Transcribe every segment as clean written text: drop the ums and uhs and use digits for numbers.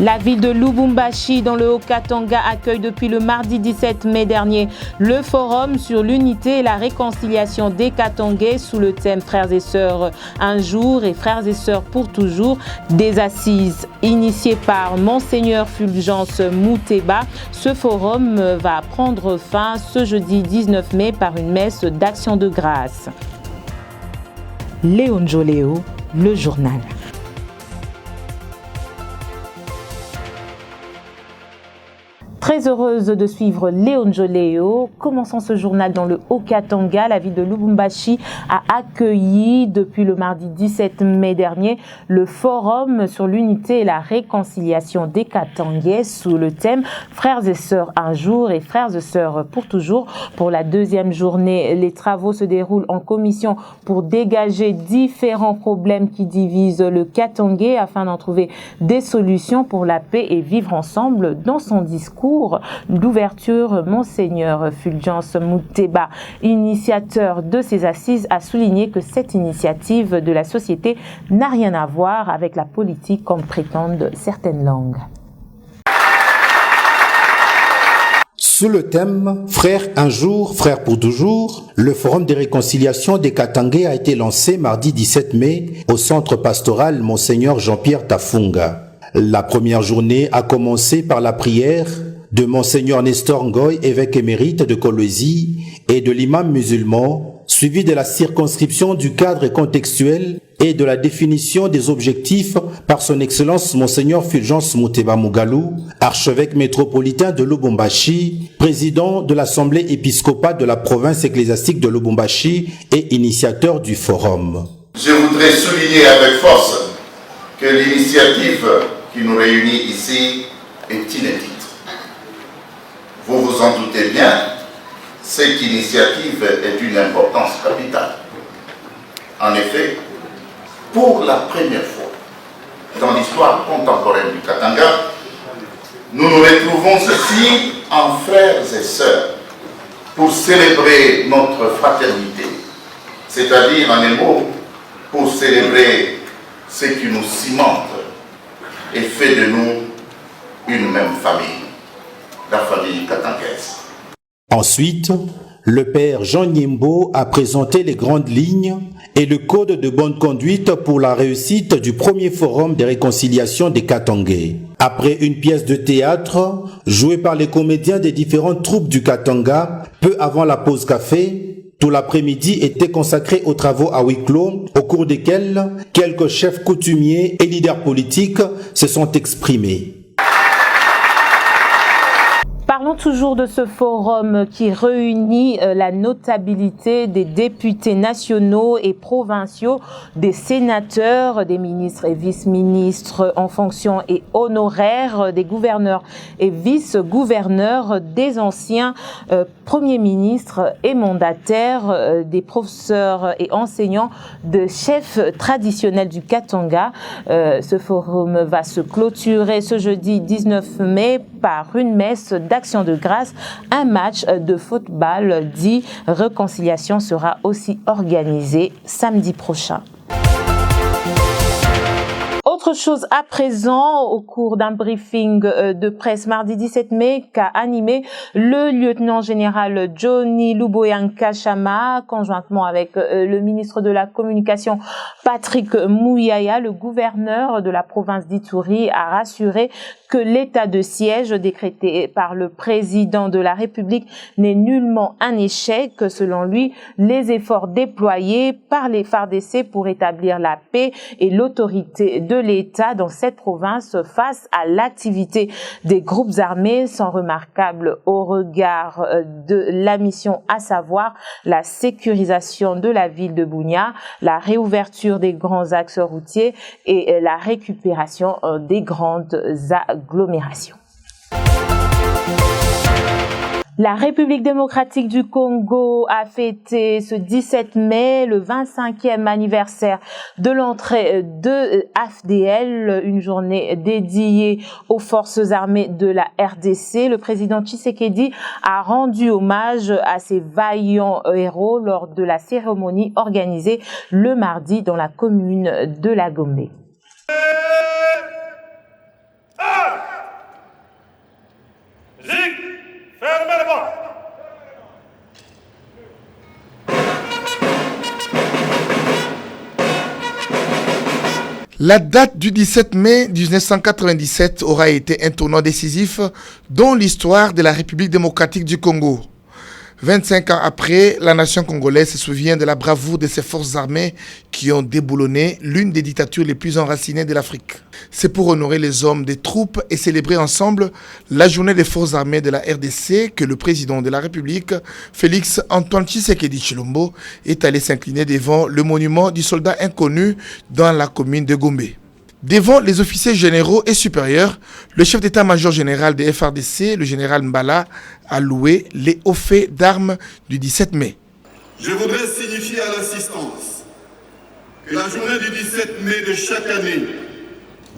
La ville de Lubumbashi, dans le Haut-Katanga, accueille depuis le mardi 17 mai dernier le forum sur l'unité et la réconciliation des Katangais sous le thème Frères et Sœurs un jour et Frères et Sœurs pour toujours. Des assises initiées par Monseigneur Fulgence Muteba. Ce forum va prendre fin ce jeudi 19 mai par une messe d'action de grâce. Léon Joléo, le journal. Très heureuse de suivre Léon Joléo. Commençons ce journal dans le Haut-Katanga. La ville de Lubumbashi a accueilli depuis le mardi 17 mai dernier le forum sur l'unité et la réconciliation des Katangais sous le thème Frères et Sœurs un jour et Frères et Sœurs pour toujours. Pour la deuxième journée, les travaux se déroulent en commission pour dégager différents problèmes qui divisent le Katangais afin d'en trouver des solutions pour la paix et vivre ensemble. Dans son discours d'ouverture, Monseigneur Fulgence Muteba, initiateur de ces assises, a souligné que cette initiative de la société n'a rien à voir avec la politique comme prétendent certaines langues. Sous le thème « Frères un jour, frères pour toujours », le Forum des réconciliations des Katangais a été lancé mardi 17 mai au centre pastoral Monseigneur Jean-Pierre Tafunga. La première journée a commencé par la prière de Monseigneur Nestor Ngoy, évêque émérite de Kolwezi, et de l'imam musulman, suivi de la circonscription du cadre contextuel et de la définition des objectifs par son Excellence Monseigneur Fulgence Muteba Mugalu, archevêque métropolitain de Lubumbashi, président de l'Assemblée épiscopale de la province ecclésiastique de Lubumbashi et initiateur du forum. Je voudrais souligner avec force que l'initiative qui nous réunit ici est inédite. Vous vous en doutez bien, cette initiative est d'une importance capitale. En effet, pour la première fois dans l'histoire contemporaine du Katanga, nous nous retrouvons ici en frères et sœurs pour célébrer notre fraternité, c'est-à-dire en un mot, pour célébrer ce qui nous cimente et fait de nous une même famille, la famille katangaise. Ensuite, le père Jean Nyimbo a présenté les grandes lignes et le code de bonne conduite pour la réussite du premier forum de réconciliation des Katangais. Après une pièce de théâtre jouée par les comédiens des différentes troupes du Katanga, peu avant la pause café, tout l'après-midi était consacré aux travaux à huis clos, au cours desquels quelques chefs coutumiers et leaders politiques se sont exprimés. Parlons toujours de ce forum qui réunit la notabilité des députés nationaux et provinciaux, des sénateurs, des ministres et vice-ministres en fonction et honoraires, des gouverneurs et vice-gouverneurs, des anciens premiers ministres et mandataires, des professeurs et enseignants, de chefs traditionnels du Katanga. Ce forum va se clôturer ce jeudi 19 mai par une messe d'action de grâce. Un match de football dit réconciliation sera aussi organisé samedi prochain. Autre chose à présent, au cours d'un briefing de presse mardi 17 mai qu'a animé le lieutenant général Johnny Luboyanka Chama, conjointement avec le ministre de la Communication Patrick Mouyaya, le gouverneur de la province d'Ituri, a rassuré que l'état de siège décrété par le président de la République n'est nullement un échec. Selon lui, les efforts déployés par les FARDC pour établir la paix et l'autorité de l'État dans cette province face à l'activité des groupes armés sont remarquables au regard de la mission, à savoir la sécurisation de la ville de Bunia, la réouverture des grands axes routiers et la récupération des grandes agglomérations. La République démocratique du Congo a fêté ce 17 mai le 25e anniversaire de l'entrée de AFDL, une journée dédiée aux forces armées de la RDC. Le président Tshisekedi a rendu hommage à ces vaillants héros lors de la cérémonie organisée le mardi dans la commune de La Gombe. La date du 17 mai 1997 aura été un tournant décisif dans l'histoire de la République démocratique du Congo. 25 ans après, la nation congolaise se souvient de la bravoure de ses forces armées qui ont déboulonné l'une des dictatures les plus enracinées de l'Afrique. C'est pour honorer les hommes des troupes et célébrer ensemble la journée des forces armées de la RDC que le président de la République, Félix Antoine Tshisekedi Tshilombo, est allé s'incliner devant le monument du soldat inconnu dans la commune de Gombe. Devant les officiers généraux et supérieurs, le chef d'état-major général des FARDC, le général Mbala, a loué les hauts faits d'armes du 17 mai. Je voudrais signifier à l'assistance que la journée du 17 mai de chaque année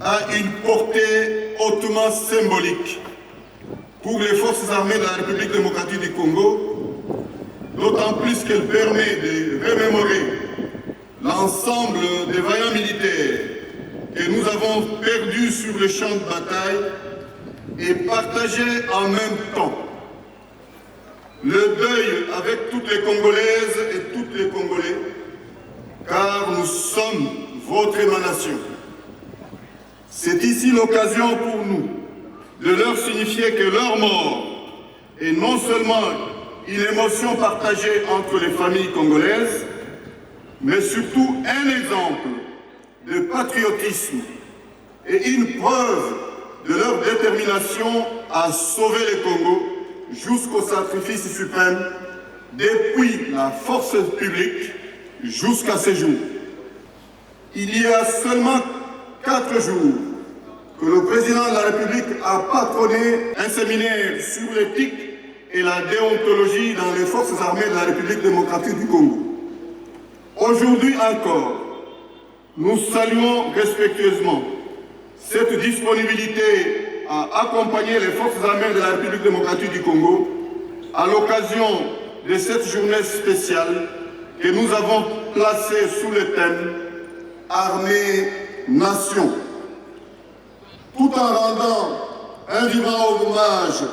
a une portée hautement symbolique pour les forces armées de la République démocratique du Congo, d'autant plus qu'elle permet de remémorer l'ensemble des vaillants militaires que nous avons perdus sur le champ de bataille et partagés en même temps le deuil avec toutes les Congolaises et tous les Congolais, car nous sommes votre émanation. C'est ici l'occasion pour nous de leur signifier que leur mort est non seulement une émotion partagée entre les familles congolaises, mais surtout un exemple de patriotisme et une preuve de leur détermination à sauver le Congo jusqu'au sacrifice suprême, depuis la force publique jusqu'à ce jour. Il y a seulement 4 jours que le président de la République a patronné un séminaire sur l'éthique et la déontologie dans les forces armées de la République démocratique du Congo. Aujourd'hui encore, nous saluons respectueusement cette disponibilité à accompagner les forces armées de la République démocratique du Congo à l'occasion de cette journée spéciale que nous avons placée sous le thème « Armée-Nation ». Tout en rendant un vivant hommage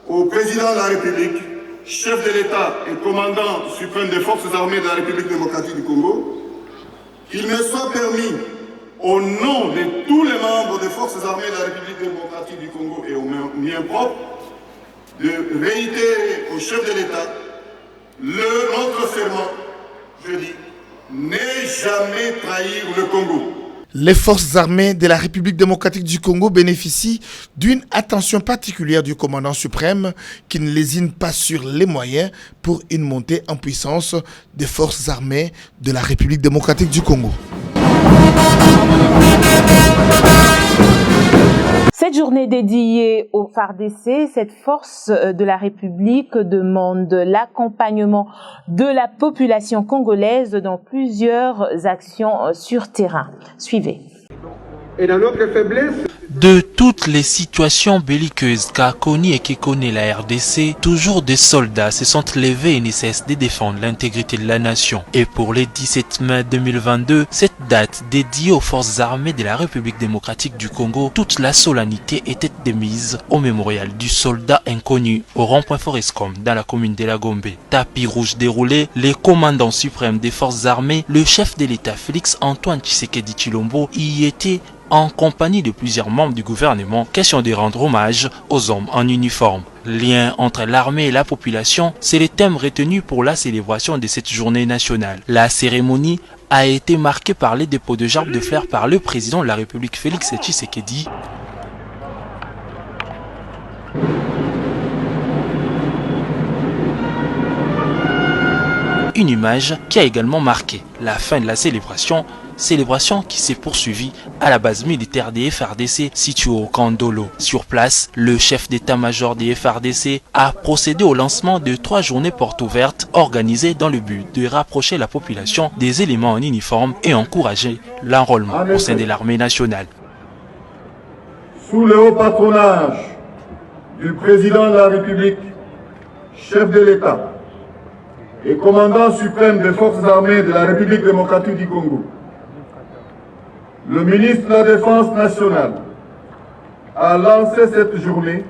au président de la République, chef de l'État et commandant suprême des forces armées de la République démocratique du Congo, qu'il me soit permis, au nom de tous les membres des forces armées de la République démocratique du Congo et au mien propre, de réitérer au chef de l'État notre serment, je dis, ne jamais trahir le Congo. Les forces armées de la République démocratique du Congo bénéficient d'une attention particulière du commandant suprême qui ne lésine pas sur les moyens pour une montée en puissance des forces armées de la République démocratique du Congo. Cette journée dédiée au FARDC, cette force de la République demande l'accompagnement de la population congolaise dans plusieurs actions sur terrain. Suivez. Et dans notre faiblesse, de toutes les situations belliqueuses qu'a connues et que connaît la RDC, toujours des soldats se sont levés et ne cessent de défendre l'intégrité de la nation. Et pour le 17 mai 2022, cette date dédiée aux forces armées de la République démocratique du Congo, toute la solennité était démise au mémorial du soldat inconnu au rond-point Forescom dans la commune de la Gombe. Tapis rouge déroulé, les commandants suprêmes des forces armées, le chef de l'État Félix Antoine Tshisekedi Tshilombo y était en compagnie de plusieurs membres du gouvernement, question de rendre hommage aux hommes en uniforme. Lien entre l'armée et la population, c'est le thème retenu pour la célébration de cette journée nationale. La cérémonie a été marquée par les dépôts de gerbes de fleurs par le président de la République Félix Tshisekedi. Une image qui a également marqué la fin de la célébration qui s'est poursuivie à la base militaire des FARDC située au camp Ndolo. Sur place, le chef d'état-major des FARDC a procédé au lancement de 3 journées portes ouvertes organisées dans le but de rapprocher la population des éléments en uniforme et encourager l'enrôlement au sein de l'armée nationale. Sous le haut patronage du président de la République, chef de l'État et commandant suprême des forces armées de la République démocratique du Congo, le ministre de la Défense nationale a lancé cette journée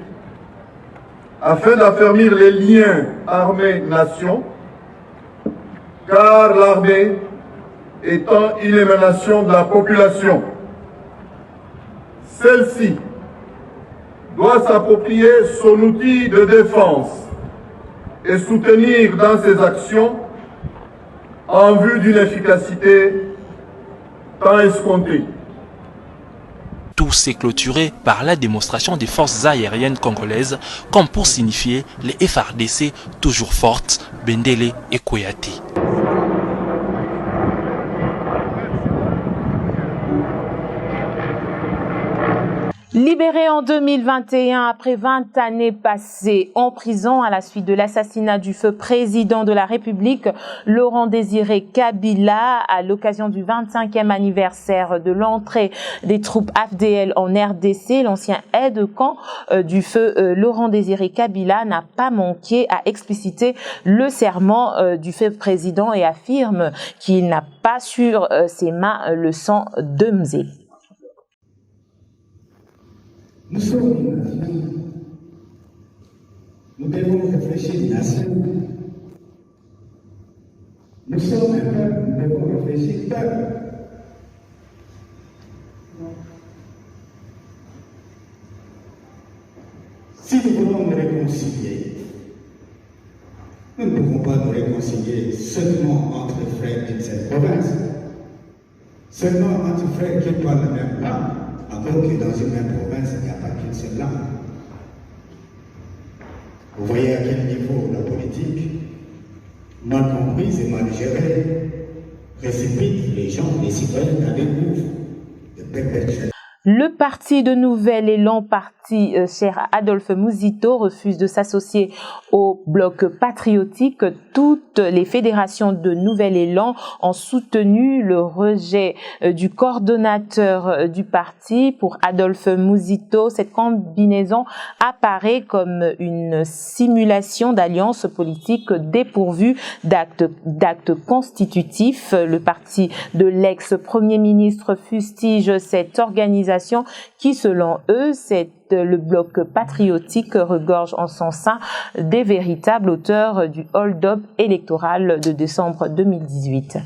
afin d'affermir les liens armée-nation, car l'armée étant une émanation de la population, celle-ci doit s'approprier son outil de défense et soutenir dans ses actions en vue d'une efficacité tant escomptée. Tout s'est clôturé par la démonstration des forces aériennes congolaises, comme pour signifier les FARDC toujours fortes, Bendele et Koyate. Libéré en 2021 après 20 années passées en prison à la suite de l'assassinat du feu président de la République, Laurent Désiré Kabila, à l'occasion du 25e anniversaire de l'entrée des troupes AFDL en RDC, l'ancien aide-camp du feu Laurent Désiré Kabila n'a pas manqué à expliciter le serment du feu président et affirme qu'il n'a pas sur ses mains le sang de Mzé. Nous sommes une nation. Nous devons réfléchir nation. Nous sommes un peuple, nous devons réfléchir peuple. Si nous voulons nous réconcilier, nous ne pouvons pas nous réconcilier seulement entre frères d'une seule province, seulement entre frères qui parlent la même langue. Alors que dans une même province, il n'y a pas qu'une seule langue. Vous voyez à quel niveau la politique, mal comprise et mal gérée, précipite les gens, les citoyens dans des groupes de perpétuels. Le parti de Nouvel Élan, parti cher à Adolphe Mouzito, refuse de s'associer au bloc patriotique. Toutes les fédérations de Nouvel Élan ont soutenu le rejet du coordonnateur du parti. Pour Adolphe Mouzito, cette combinaison apparaît comme une simulation d'alliance politique dépourvue d'actes constitutifs. Le parti de l'ex-premier ministre fustige cette organisation qui, selon eux, le bloc patriotique regorge en son sein des véritables auteurs du hold-up électoral de décembre 2018.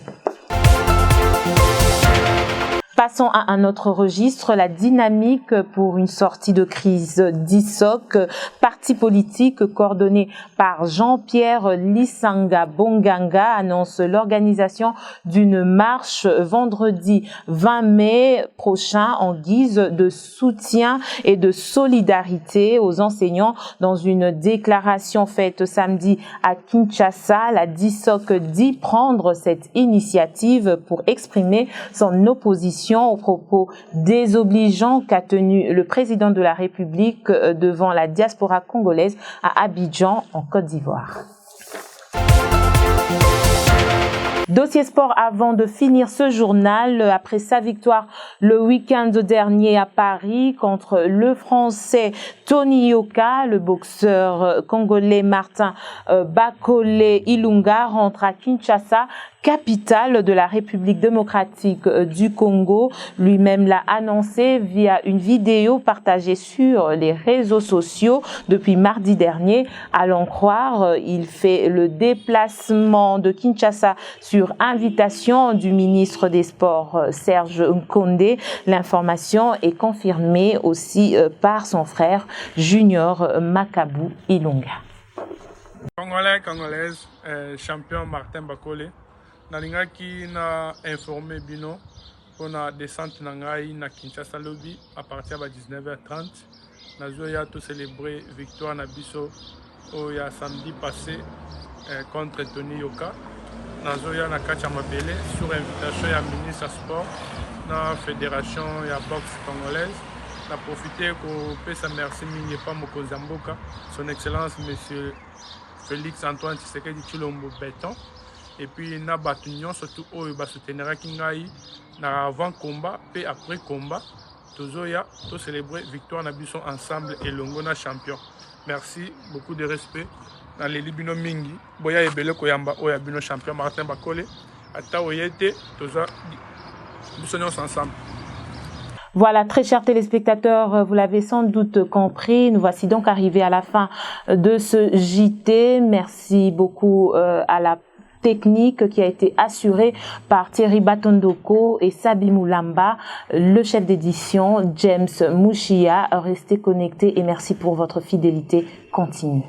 Passons à un autre registre, la dynamique pour une sortie de crise d'ISOC, parti politique coordonné par Jean-Pierre Lissanga Bonganga, annonce l'organisation d'une marche vendredi 20 mai prochain en guise de soutien et de solidarité aux enseignants. Dans une déclaration faite samedi à Kinshasa, la DISOC dit prendre cette initiative pour exprimer son opposition aux propos désobligeants qu'a tenu le président de la République devant la diaspora congolaise à Abidjan, en Côte d'Ivoire. Dossier sport avant de finir ce journal. Après sa victoire le week-end dernier à Paris contre le Français Tony Yoka, le boxeur congolais Martin Bakole Ilunga rentre à Kinshasa, capitale de la République démocratique du Congo. Lui-même l'a annoncé via une vidéo partagée sur les réseaux sociaux depuis mardi dernier. À l'en croire, il fait le déplacement de Kinshasa sur invitation du ministre des Sports Serge Nkonde. L'information est confirmée aussi par son frère Junior Makabou Ilunga. Congolais, Congolaise, champion Martin Bakole. Nalingaki na informé bino pour la descente nangai na Kinshasa lobby à partir de 19h30. Nazoya tout célébrer victoire na biso au ya samedi passé contre Tony Yoka. Nazoya na kacha mabele sur invitation ya ministre sport na fédération ya boxe congolaise. Na profité pour pesa merci mingi pa mokonzi mboka son excellence monsieur Félix Antoine Tshisekedi Tshilombo Béton. Et puis na batunion surtout oyo ba soutenir kingai na avant combat et après combat tozoya to célébrer victoire na biso ensemble et longo na champion. Merci, beaucoup de respect dans les libino mingi boya ebele ko yamba oya bino champion Martin Bakole ata oyete toza biso ensemble. Voilà, très chers téléspectateurs, vous l'avez sans doute compris, nous voici donc arrivés à la fin de ce JT. Merci beaucoup à la technique qui a été assurée par Thierry Batondoko et Sabi Moulamba, le chef d'édition James Mouchia. Restez connectés et merci pour votre fidélité continue.